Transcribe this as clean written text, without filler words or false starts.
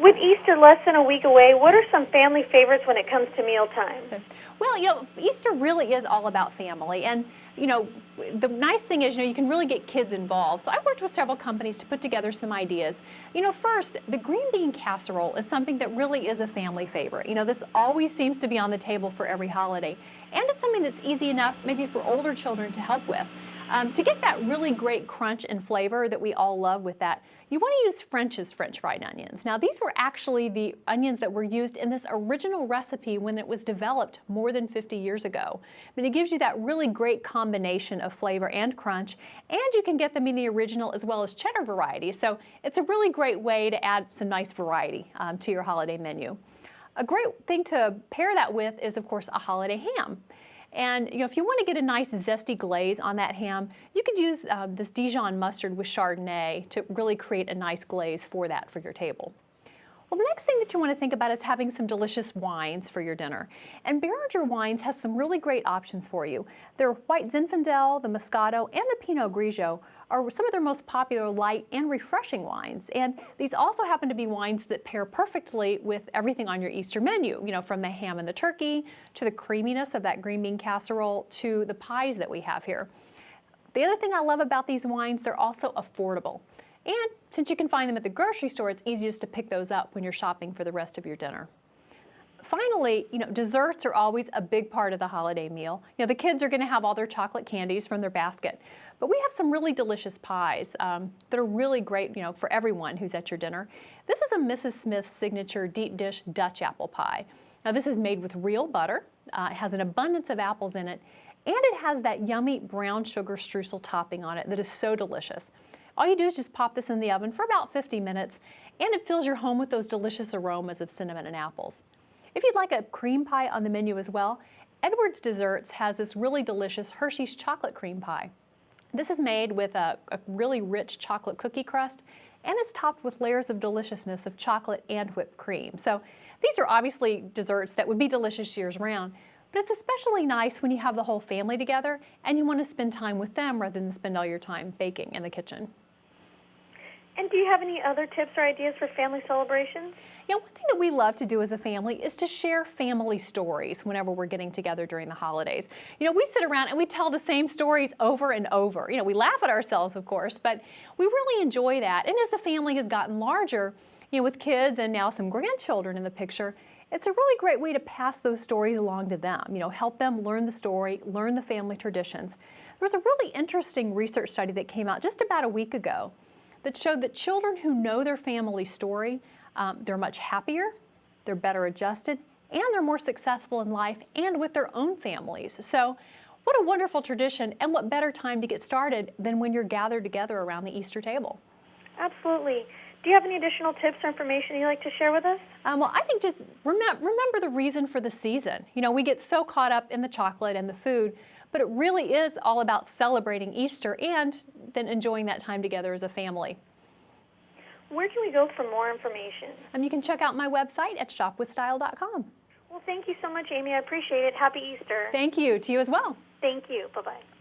With Easter less than a week away, what are some family favorites when it comes to mealtime? Well, Easter really is all about family. And, the nice thing is, you can really get kids involved. So I worked with several companies to put together some ideas. First, the green bean casserole is something that really is a family favorite. This always seems to be on the table for every holiday. And it's something that's easy enough maybe for older children to help with. To get that really great crunch and flavor that we all love with that, you want to use French's French fried onions. Now, these were actually the onions that were used in this original recipe when it was developed more than 50 years ago. It gives you that really great combination of flavor and crunch, and you can get them in the original as well as cheddar variety. So it's a really great way to add some nice variety to your holiday menu. A great thing to pair that with is, of course, a holiday ham. And if you want to get a nice zesty glaze on that ham, you could use this Dijon mustard with Chardonnay to really create a nice glaze for your table. Well, the next thing that you want to think about is having some delicious wines for your dinner. And Beringer Wines has some really great options for you. Their White Zinfandel, the Moscato, and the Pinot Grigio are some of their most popular light and refreshing wines. And these also happen to be wines that pair perfectly with everything on your Easter menu, from the ham and the turkey, to the creaminess of that green bean casserole, to the pies that we have here. The other thing I love about these wines, they're also affordable. And since you can find them at the grocery store, it's easiest to pick those up when you're shopping for the rest of your dinner. Finally, desserts are always a big part of the holiday meal. The kids are going to have all their chocolate candies from their basket, but we have some really delicious pies that are really great, for everyone who's at your dinner. This is a Mrs. Smith's signature deep dish Dutch apple pie. Now, this is made with real butter. It has an abundance of apples in it, and it has that yummy brown sugar streusel topping on it that is so delicious. All you do is just pop this in the oven for about 50 minutes, and it fills your home with those delicious aromas of cinnamon and apples. If you'd like a cream pie on the menu as well, Edwards Desserts has this really delicious Hershey's chocolate cream pie. This is made with a really rich chocolate cookie crust, and it's topped with layers of deliciousness of chocolate and whipped cream. So these are obviously desserts that would be delicious years round, but it's especially nice when you have the whole family together and you want to spend time with them rather than spend all your time baking in the kitchen. And do you have any other tips or ideas for family celebrations? One thing that we love to do as a family is to share family stories whenever we're getting together during the holidays. We sit around and we tell the same stories over and over. We laugh at ourselves, of course, but we really enjoy that. And as the family has gotten larger, with kids and now some grandchildren in the picture, it's a really great way to pass those stories along to them, help them learn the story, learn the family traditions. There was a really interesting research study that came out just about a week ago that showed that children who know their family story, they're much happier, they're better adjusted, and they're more successful in life and with their own families. So what a wonderful tradition, and what better time to get started than when you're gathered together around the Easter table. Absolutely. Do you have any additional tips or information you'd like to share with us? Well, I think just remember the reason for the season. We get so caught up in the chocolate and the food, but it really is all about celebrating Easter and then enjoying that time together as a family. Where can we go for more information? You can check out my website at shopwithstyle.com. Well, thank you so much, Amy. I appreciate it. Happy Easter. Thank you. To you as well. Thank you. Bye-bye.